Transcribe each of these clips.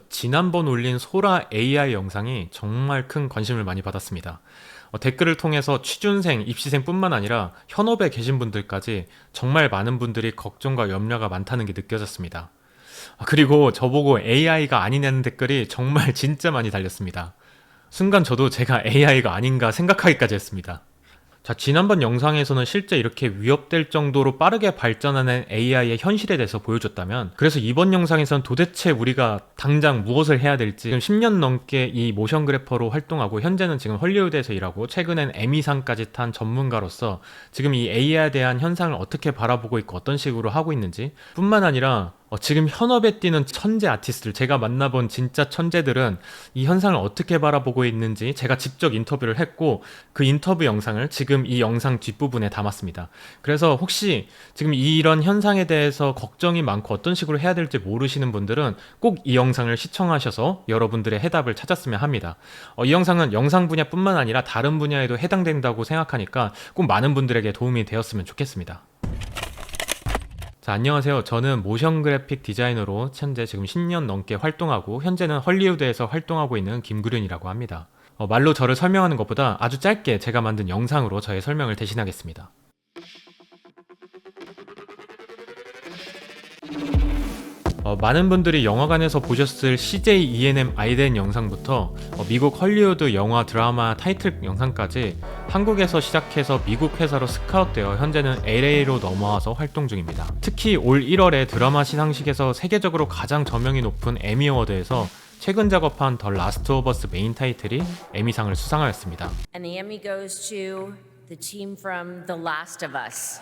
지난번 올린 소라 AI 영상이 정말 큰 관심을 많이 받았습니다. 댓글을 통해서 취준생, 입시생 뿐만 아니라 현업에 계신 분들까지 정말 많은 분들이 걱정과 염려가 많다는 게 느껴졌습니다. 그리고 저보고 AI가 아니냐는 댓글이 정말 진짜 많이 달렸습니다. 순간 저도 제가 AI가 아닌가 생각하기까지 했습니다. 지난번 영상에서는 실제 이렇게 위협될 정도로 빠르게 발전하는 AI의 현실에 대해서 보여줬다면, 그래서 이번 영상에서는 도대체 우리가 당장 무엇을 해야 될지, 지금 10년 넘게 이 모션그래퍼로 활동하고 현재는 지금 헐리우드에서 일하고 최근엔 에미상까지 탄 전문가로서 지금 이 AI에 대한 현상을 어떻게 바라보고 있고 어떤 식으로 하고 있는지, 뿐만 아니라 지금 현업에 뛰는 천재 아티스트들, 제가 만나본 진짜 천재들은 이 현상을 어떻게 바라보고 있는지 제가 직접 인터뷰를 했고, 그 인터뷰 영상을 지금 이 영상 뒷부분에 담았습니다. 그래서 혹시 지금 이런 현상에 대해서 걱정이 많고 어떤 식으로 해야 될지 모르시는 분들은 꼭 이 영상을 시청하셔서 여러분들의 해답을 찾았으면 합니다. 이 영상은 영상 분야뿐만 아니라 다른 분야에도 해당된다고 생각하니까 꼭 많은 분들에게 도움이 되었으면 좋겠습니다. 안녕하세요. 저는 모션 그래픽 디자이너로 현재 지금 10년 넘게 활동하고 현재는 헐리우드에서 활동하고 있는 김그륜이라고 합니다. 말로 저를 설명하는 것보다 아주 짧게 제가 만든 영상으로 저의 설명을 대신하겠습니다. 많은 분들이 영화관에서 보셨을 CJ ENM 아이덴 영상부터 미국 헐리우드 영화 드라마 타이틀 영상까지 한국에서 시작해서 미국 회사로 스카웃되어 현재는 LA로 넘어와서 활동 중입니다. 특히 올 1월에 드라마 시상식에서 세계적으로 가장 저명이 높은 에미 어워드에서 최근 작업한 더 라스트 오브 어스 메인 타이틀이 에미상을 수상하였습니다. And the Emmy goes to the team from The Last of Us.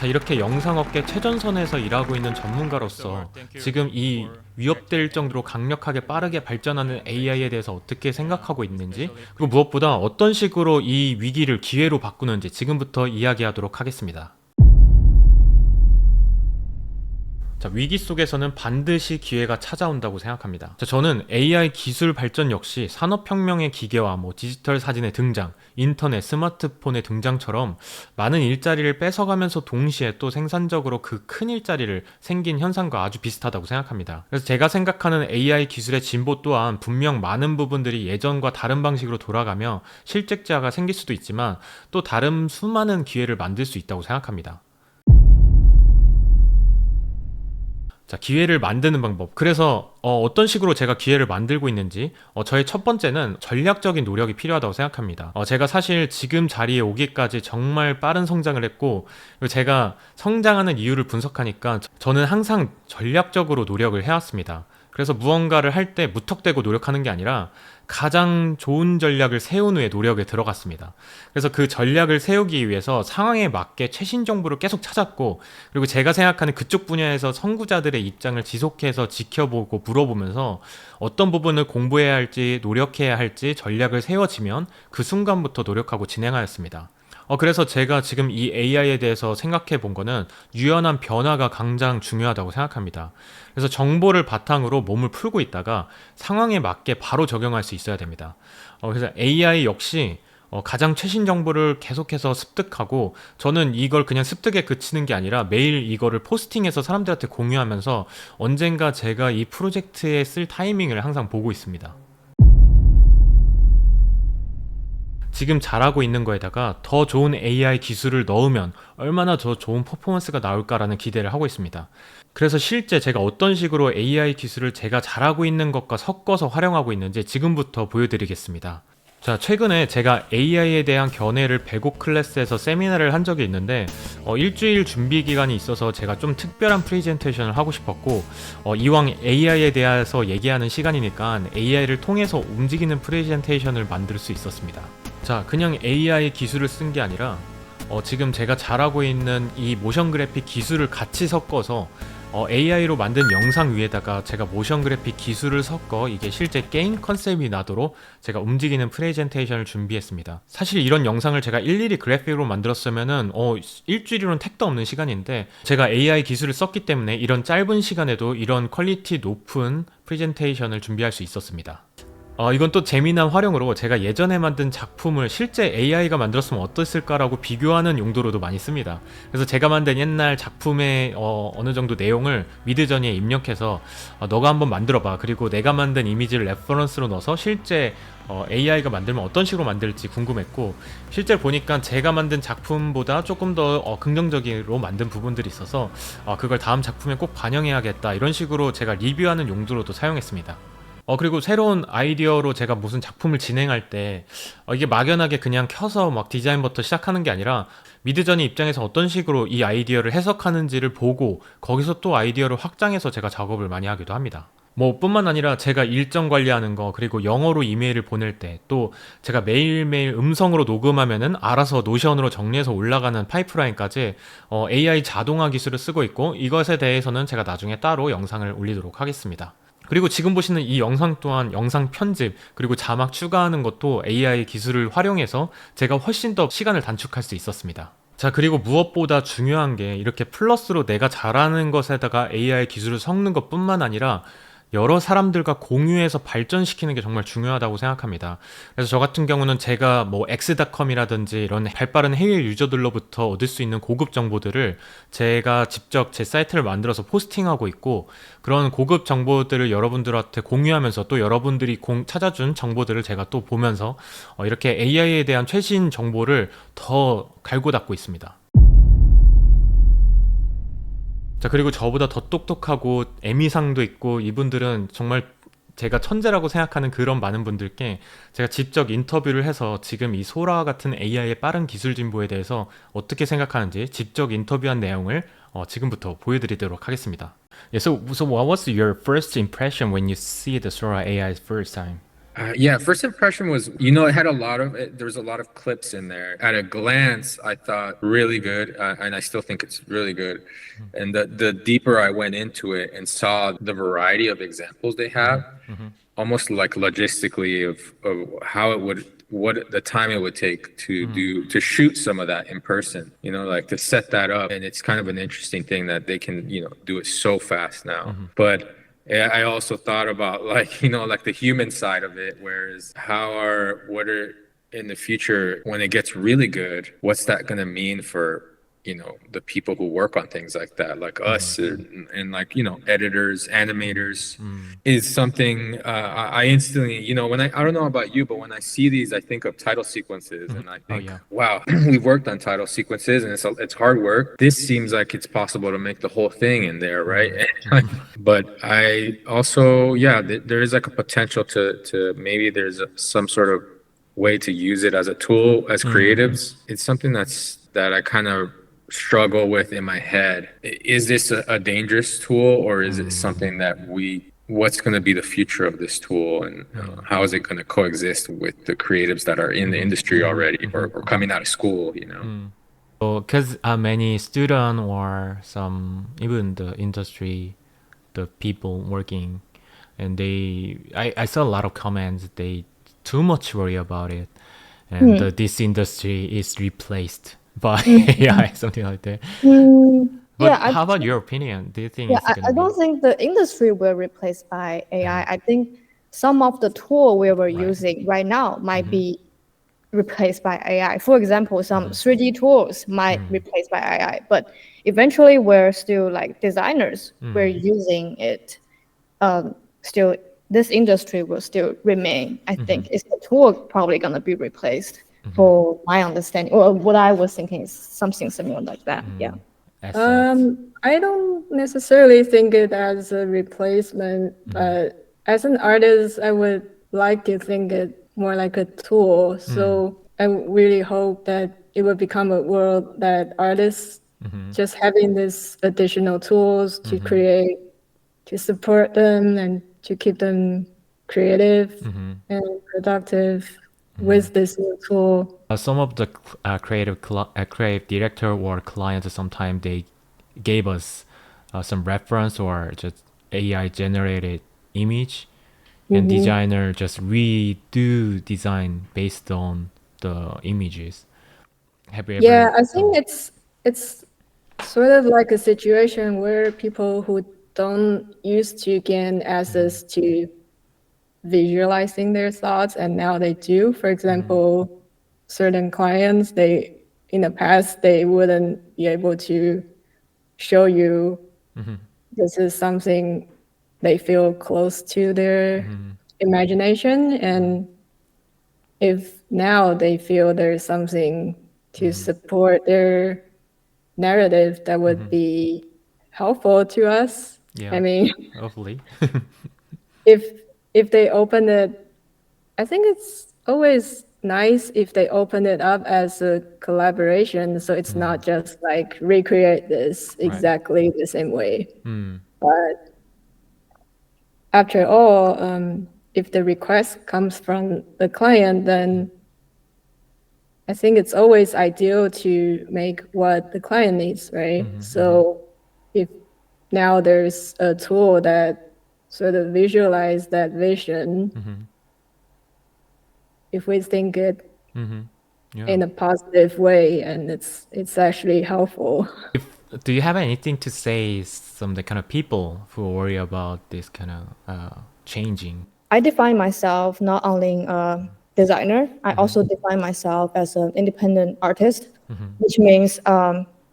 이렇게 영상업계 최전선에서 일하고 있는 전문가로서 지금 이 위협될 정도로 강력하게 빠르게 발전하는 AI에 대해서 어떻게 생각하고 있는지, 그리고 무엇보다 어떤 식으로 이 위기를 기회로 바꾸는지 지금부터 이야기하도록 하겠습니다. 위기 속에서는 반드시 기회가 찾아온다고 생각합니다. 저는 AI 기술 발전 역시 산업혁명의 기계와 디지털 사진의 등장, 인터넷, 스마트폰의 등장처럼 많은 일자리를 뺏어가면서 동시에 또 생산적으로 그 큰 일자리를 생긴 현상과 아주 비슷하다고 생각합니다. 그래서 제가 생각하는 AI 기술의 진보 또한 분명 많은 부분들이 예전과 다른 방식으로 돌아가며 실직자가 생길 수도 있지만 또 다른 수많은 기회를 만들 수 있다고 생각합니다. 기회를 만드는 방법. 그래서 어떤 식으로 제가 기회를 만들고 있는지, 저의 첫 번째는 전략적인 노력이 필요하다고 생각합니다. 제가 사실 지금 자리에 오기까지 정말 빠른 성장을 했고, 그리고 제가 성장하는 이유를 분석하니까 저는 항상 전략적으로 노력을 해왔습니다. 그래서 무언가를 할 때 무턱대고 노력하는 게 아니라 가장 좋은 전략을 세운 후에 노력에 들어갔습니다. 그래서 그 전략을 세우기 위해서 상황에 맞게 최신 정보를 계속 찾았고, 그리고 제가 생각하는 그쪽 분야에서 선구자들의 입장을 지속해서 지켜보고 물어보면서 어떤 부분을 공부해야 할지 노력해야 할지 전략을 세워지면 그 순간부터 노력하고 진행하였습니다. 그래서 제가 지금 이 AI에 대해서 생각해 본 거는 유연한 변화가 가장 중요하다고 생각합니다. 그래서 정보를 바탕으로 몸을 풀고 있다가 상황에 맞게 바로 적용할 수 있어야 됩니다. 그래서 AI 역시 가장 최신 정보를 계속해서 습득하고, 저는 이걸 그냥 습득에 그치는 게 아니라 매일 이거를 포스팅해서 사람들한테 공유하면서 언젠가 제가 이 프로젝트에 쓸 타이밍을 항상 보고 있습니다. 지금 잘하고 있는 거에다가 더 좋은 AI 기술을 넣으면 얼마나 더 좋은 퍼포먼스가 나올까라는 기대를 하고 있습니다. 그래서 실제 제가 어떤 식으로 AI 기술을 제가 잘하고 있는 것과 섞어서 활용하고 있는지 지금부터 보여드리겠습니다. 최근에 제가 AI에 대한 견해를 배고 클래스에서 세미나를 한 적이 있는데 일주일 준비 기간이 있어서 제가 좀 특별한 프레젠테이션을 하고 싶었고, 이왕 AI에 대해서 얘기하는 시간이니까 AI를 통해서 움직이는 프레젠테이션을 만들 수 있었습니다. 그냥 AI 기술을 쓴 게 아니라 지금 제가 잘하고 있는 이 모션 그래픽 기술을 같이 섞어서 AI로 만든 영상 위에다가 제가 모션 그래픽 기술을 섞어 이게 실제 게임 컨셉이 나도록 제가 움직이는 프레젠테이션을 준비했습니다. 사실 이런 영상을 제가 일일이 그래픽으로 만들었으면은 일주일이로는 택도 없는 시간인데, 제가 AI 기술을 썼기 때문에 이런 짧은 시간에도 이런 퀄리티 높은 프레젠테이션을 준비할 수 있었습니다. 이건 또 재미난 활용으로 제가 예전에 만든 작품을 실제 AI가 만들었으면 어땠을까라고 비교하는 용도로도 많이 씁니다. 그래서 제가 만든 옛날 작품의 어느 정도 내용을 미드저니에 입력해서 너가 한번 만들어봐. 그리고 내가 만든 이미지를 레퍼런스로 넣어서 실제 AI가 만들면 어떤 식으로 만들지 궁금했고, 실제 보니까 제가 만든 작품보다 조금 더 긍정적으로 만든 부분들이 있어서 그걸 다음 작품에 꼭 반영해야겠다, 이런 식으로 제가 리뷰하는 용도로도 사용했습니다. 그리고 새로운 아이디어로 제가 무슨 작품을 진행할 때 이게 막연하게 그냥 켜서 막 디자인부터 시작하는 게 아니라 미드저니 입장에서 어떤 식으로 이 아이디어를 해석하는지를 보고 거기서 또 아이디어를 확장해서 제가 작업을 많이 하기도 합니다. 뭐 뿐만 아니라 제가 일정 관리하는 거, 그리고 영어로 이메일을 보낼 때, 또 제가 매일매일 음성으로 녹음하면은 알아서 노션으로 정리해서 올라가는 파이프라인까지 AI 자동화 기술을 쓰고 있고, 이것에 대해서는 제가 나중에 따로 영상을 올리도록 하겠습니다. 그리고 지금 보시는 이 영상 또한 영상 편집 그리고 자막 추가하는 것도 AI 기술을 활용해서 제가 훨씬 더 시간을 단축할 수 있었습니다. 자, 그리고 무엇보다 중요한 게 이렇게 플러스로 내가 잘하는 것에다가 AI 기술을 섞는 것뿐만 아니라 여러 사람들과 공유해서 발전시키는 게 정말 중요하다고 생각합니다. 그래서 저 같은 경우는 제가 뭐 X.com이라든지 이런 발빠른 해외 유저들로부터 얻을 수 있는 고급 정보들을 제가 직접 제 사이트를 만들어서 포스팅하고 있고, 그런 고급 정보들을 여러분들한테 공유하면서 또 여러분들이 찾아준 정보들을 제가 또 보면서 이렇게 AI에 대한 최신 정보를 더 갈고 닦고 있습니다. 자, 그리고 저보다 더 똑똑하고 에미상도 있고, 이분들은 정말 제가 천재라고 생각하는 그런 많은 분들께 제가 직접 인터뷰를 해서 지금 이 소라 같은 AI의 빠른 기술 진보에 대해서 어떻게 생각하는지 직접 인터뷰한 내용을 지금부터 보여드리도록 하겠습니다. Yeah, so what was your first impression when you see the Sora AI first time? Yeah, first impression was, it had there was a lot of clips in there. At a glance, I thought really good, and I still think it's really good. And the deeper I went into it and saw the variety of examples they have, almost like logistically of how it would, what the time it would take to shoot some of that in person, like to set that up. And it's kind of an interesting thing that they can, do it so fast now. But yeah, I also thought about like the human side of it, whereas what are in the future when it gets really good, what's that going to mean for the people who work on things like that, like us, and like editors, animators, is something I instantly, when I don't know about you, but when I see these, I think of title sequences, and I think, yeah. wow, we've worked on title sequences, and it's hard work. This seems like it's possible to make the whole thing in there, right? But I also, yeah, there is like a potential to maybe there's some sort of way to use it as a tool as creatives. It's something that I kind of struggle with in my head. Is this a dangerous tool, or is it something that what's going to be the future of this tool, and how is it going to coexist with the creatives that are in the industry already, or coming out of school, Because many students or some even the industry, the people working, and I saw a lot of comments. They too much worry about it, and this industry is replaced by AI, something like that. But Yeah, how about your opinion? Do you think yeah, it's gonna I don't think the industry will replaced by AI. I think some of the tool we were using right now might be replaced by AI. For example, some 3D tools might replaced by AI, but eventually we're still like designers. We're using it. Still, this industry will still remain. I think it's the tool probably gonna be replaced. For my understanding, or what I was thinking is something similar like that. Yeah. assets? I don't necessarily think it as a replacement, but as an artist, I would like to think it more like a tool. So I really hope that it will become a world that artists just having this additional tools to create, to support them and to keep them creative and productive with this new tool. Some of the creative director or clients sometimes they gave us some reference or just AI generated image, and designer just redo design based on the images. Have you ever? Yeah, I think it's sort of like a situation where people who don't used to gain access to visualizing their thoughts, and now they do. For example, certain clients, they in the past they wouldn't be able to show you this is something they feel close to their imagination, and if now they feel there's something to support their narrative that would be helpful to us. Yeah. I mean, Hopefully. if they open it, I think it's always nice if they open it up as a collaboration, so it's not just like recreate this exactly the same way. But after all, if the request comes from the client, then I think it's always ideal to make what the client needs, right? So if now there's a tool that sort of visualize that vision, if we think it Yeah. in a positive way, and it's actually helpful. Do you have anything to say some the kind of people who worry about this kind of changing? I define myself not only a designer, I also define myself as an independent artist, which means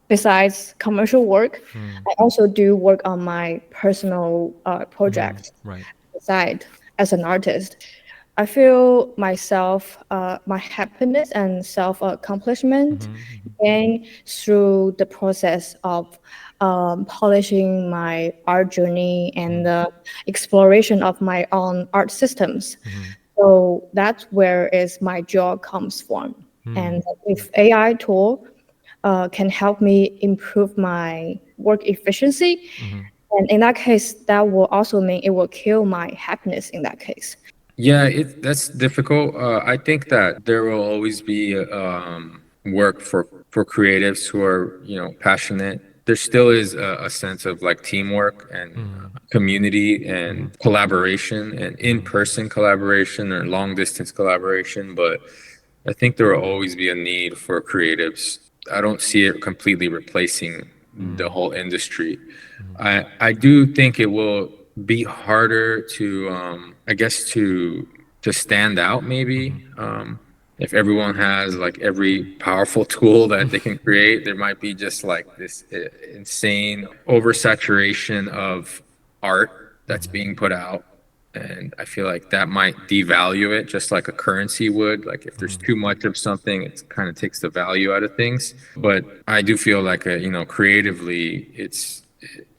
besides commercial work, I also do work on my personal projects Right. side as an artist. I feel myself, my happiness and self-accomplishment gain through the process of polishing my art journey and the exploration of my own art systems. So that's where is my joy comes from. And if AI tool can help me improve my work efficiency, and in that case, that will also mean it will kill my happiness in that case. Yeah, that's difficult. I think that there will always be work for creatives who are, passionate. There still is a sense of like teamwork and community and collaboration and in-person collaboration or long-distance collaboration, but I think there will always be a need for creatives. I don't see it completely replacing the whole industry. I do think it will be harder to I guess to stand out maybe. If everyone has like every powerful tool that they can create, there might be just like this insane oversaturation of art that's being put out, and I feel like that might devalue it just like a currency would. Like if there's too much of something, it kind of takes the value out of things. But I do feel like creatively it's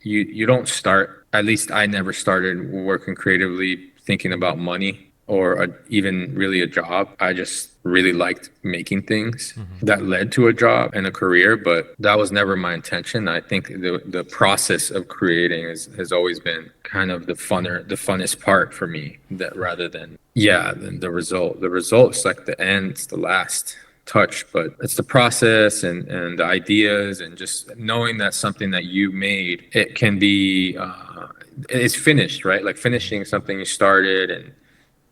you don't start, at least I never started working creatively thinking about money or even really a job. I just really liked making things that led to a job and a career, but that was never my intention. I think the process of creating has always been kind of the funnest part for me, that rather than the result. The result's like the end, it's the last touch, but it's the process and the ideas and just knowing that something that you made, it can be it's finished, right? Like finishing something you started and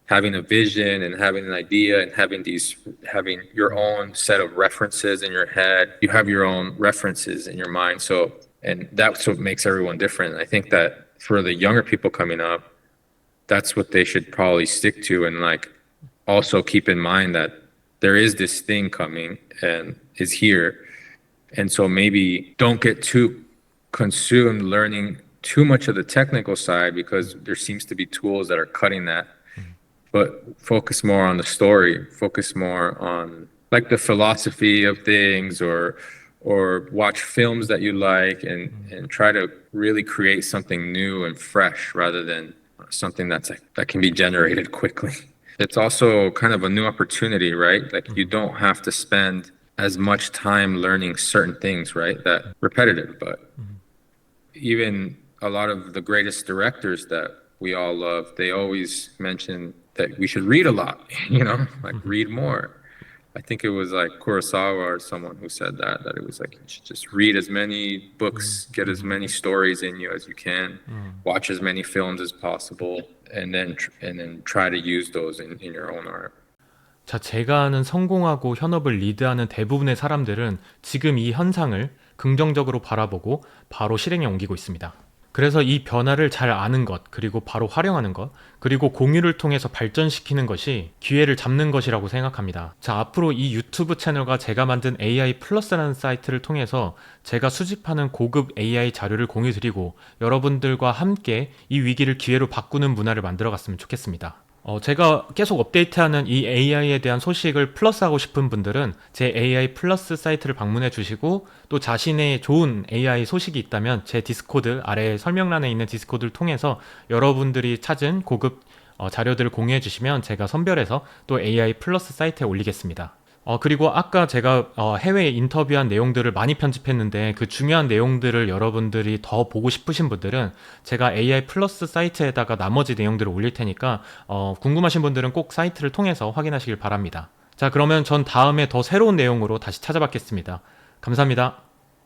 having a vision and having an idea and having your own set of references in your head. You have your own references in your mind. So, and that's what makes everyone different. I think that for the younger people coming up, that's what they should probably stick to, and like also keep in mind that there is this thing coming and is here. And so maybe don't get too consumed learning too much of the technical side, because there seems to be tools that are cutting that. But focus more on the story, focus more on like the philosophy of things, or watch films that you like, and try to really create something new and fresh rather than something that can be generated quickly. It's also kind of a new opportunity, right? Like you don't have to spend as much time learning certain things, right? That repetitive, but even a lot of the greatest directors that we all love, they always mention that we should read a lot, like read more. I think it was like Kurosawa or someone who said that it was like you should just read as many books, get as many stories in you as you can, watch as many films as possible, and then try to use those in your own art. 자, 제가 아는 성공하고 현업을 리드하는 대부분의 사람들은 지금 이 현상을 긍정적으로 바라보고 바로 실행에 옮기고 있습니다. 그래서 이 변화를 잘 아는 것, 그리고 바로 활용하는 것, 그리고 공유를 통해서 발전시키는 것이 기회를 잡는 것이라고 생각합니다. 자, 앞으로 이 유튜브 채널과 제가 만든 AI 플러스라는 사이트를 통해서 제가 수집하는 고급 AI 자료를 공유드리고 여러분들과 함께 이 위기를 기회로 바꾸는 문화를 만들어 갔으면 좋겠습니다. 제가 계속 업데이트하는 이 AI에 대한 소식을 플러스하고 싶은 분들은 제 AI 플러스 사이트를 방문해 주시고 또 자신의 좋은 AI 소식이 있다면 제 디스코드 아래 설명란에 있는 디스코드를 통해서 여러분들이 찾은 고급 자료들을 공유해 주시면 제가 선별해서 또 AI 플러스 사이트에 올리겠습니다. 그리고 아까 제가 해외에 인터뷰한 내용들을 많이 편집했는데 그 중요한 내용들을 여러분들이 더 보고 싶으신 분들은 제가 AI 플러스 사이트에다가 나머지 내용들을 올릴 테니까 궁금하신 분들은 꼭 사이트를 통해서 확인하시길 바랍니다. 자, 그러면 전 다음에 더 새로운 내용으로 다시 찾아뵙겠습니다. 감사합니다.